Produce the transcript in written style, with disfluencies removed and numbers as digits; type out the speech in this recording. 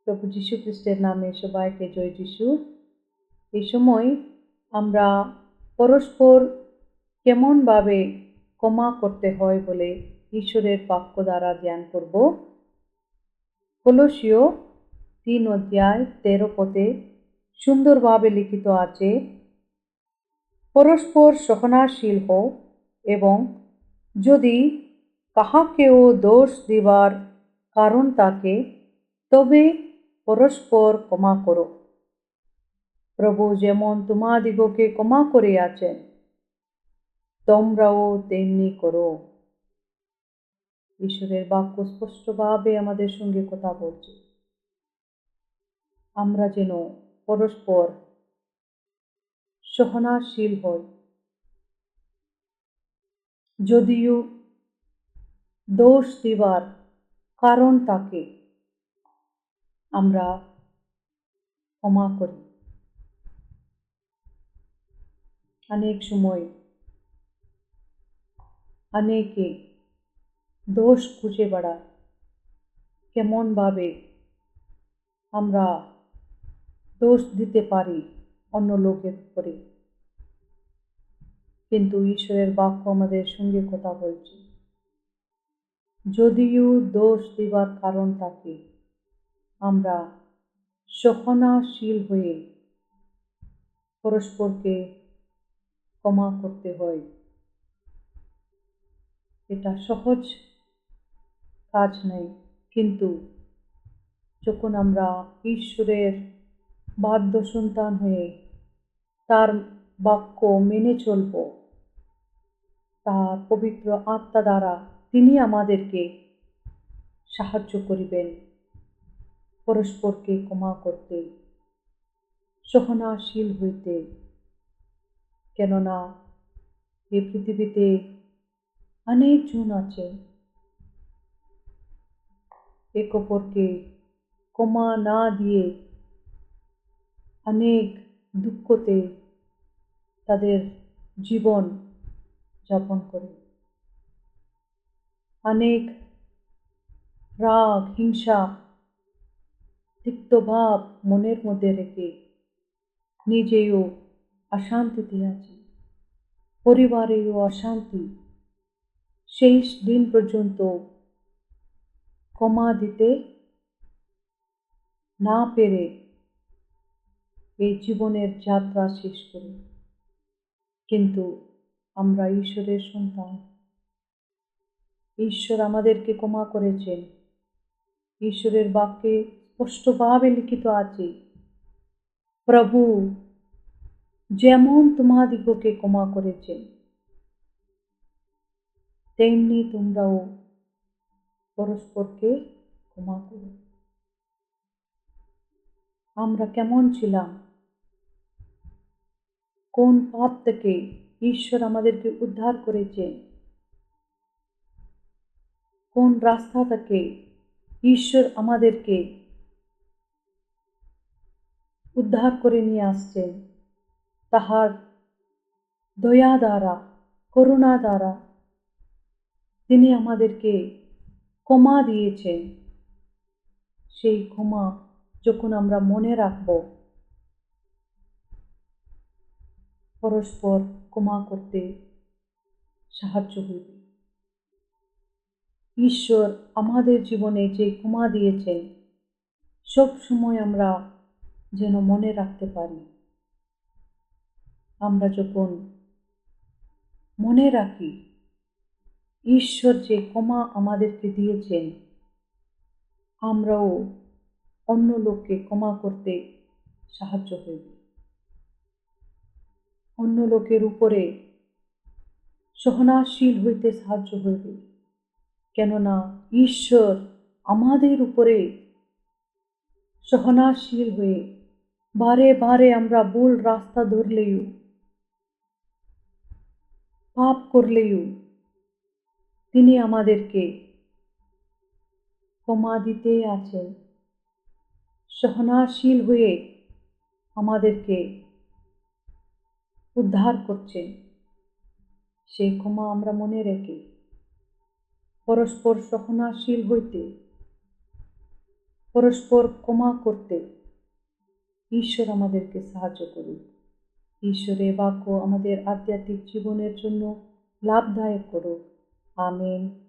প্রভু যীশু খ্রিস্টের নামে সবাইকে জয় যিশু। এই সময় আমরা পরস্পর কেমনভাবে ক্ষমা করতে হয় বলে ঈশ্বরের বাক্য দ্বারা ধ্যান করব। কলোসীয় 3:13 সুন্দরভাবে লিখিত আছে, পরস্পর সহনশীল হও এবং যদি কাহাকেও দোষ দিবার কারণ থাকে তবে পরস্পর ক্ষমা করো, প্রভু যেমন তোমাদিগকে ক্ষমা করিয়াছেন তোমরাও তেমনি করো। ঈশ্বরের বাক্য স্পষ্টভাবে আমাদের সঙ্গে কথা বলছে, আমরা যেন পরস্পর সহনশীল হই। যদিও দোষ দিবার কারণ থাকে আমরা ক্ষমা করি। অনেক সময় অনেকে দোষ খুঁজে বেড়ায়, কেমনভাবে আমরা দোষ দিতে পারি অন্য লোকের উপরে, কিন্তু ঈশ্বরের বাক্য আমাদের সঙ্গে কথা বলছে, যদিও দোষ দিবার কারণ থাকে আমরা সহনশীল হয়ে পরস্পরকে ক্ষমা করতে হয়। এটা সহজ কাজ নেই, কিন্তু যখন আমরা ঈশ্বরের বাধ্য সন্তান হয়ে তার বাক্য মেনে চলব, তার পবিত্র আত্মা দ্বারা তিনি আমাদেরকে সাহায্য করিবেন পরস্পরকে ক্ষমা করতে, সহনশীল হইতে। কেননা এই পৃথিবীতে অনেকজন আছে এক অপরকে ক্ষমা না দিয়ে অনেক দুঃখতে তাদের জীবন যাপন করে, অনেক রাগ, হিংসা, তিক্তভাব মনের মধ্যে রেখে নিজেও অশান্তিতে আছে, পরিবারেও অশান্তি, শেষ দিন পর্যন্ত ক্ষমা দিতে না পেরে এই জীবনের যাত্রা শেষ করে। কিন্তু আমরা ঈশ্বরের সন্তান, ঈশ্বর আমাদেরকে ক্ষমা করেছেন। ঈশ্বরের বাক্যে স্পষ্টভাবে লিখিত আছে, প্রভু যেমন তোমাদিগকে ক্ষমা করেছেন তেমনি তোমরাও পরস্পরকে ক্ষমা করো। আমরা কেমন ছিলাম, কোন পাপ থেকে ঈশ্বর আমাদেরকে উদ্ধার করেছেন, কোন রাস্তা থেকে ঈশ্বর আমাদেরকে উদ্ধার করে নিয়ে আসছেন, তাহার দয়া দ্বারা, করুণা দ্বারা তিনি আমাদেরকে ক্ষমা দিয়েছেন। সেই ক্ষমা যখন আমরা মনে রাখব, পরস্পর ক্ষমা করতে সাহায্য হইবে। ঈশ্বর আমাদের জীবনে যে ক্ষমা দিয়েছেন সব সময় আমরা যেন মনে রাখতে পারি। আমরা যখন মনে রাখি ঈশ্বর যে ক্ষমা আমাদেরকে দিয়েছেন, আমরাও অন্য লোককে ক্ষমা করতে সাহায্য হইবে, অন্য লোকের উপরে সহনশীল হইতে সাহায্য হইবে। কেননা ঈশ্বর আমাদের উপরে সহনশীল হয়ে বারে বারে আমরা ভুল রাস্তা ধরলেও, পাপ করলেও তিনি আমাদেরকে ক্ষমা দিতে আছেন, সহনশীল হয়ে আমাদেরকে উদ্ধার করছেন। সেই ক্ষমা আমরা মনে রেখে পরস্পর সহনশীল হইতে পরস্পর ক্ষমা করতে ঈশ্বর আমাদেরকে সাহায্য করুন। ঈশ্বরের বাক্য আমাদের আধ্যাত্মিক জীবনের জন্য লাভদায়ক করুক। আমেন।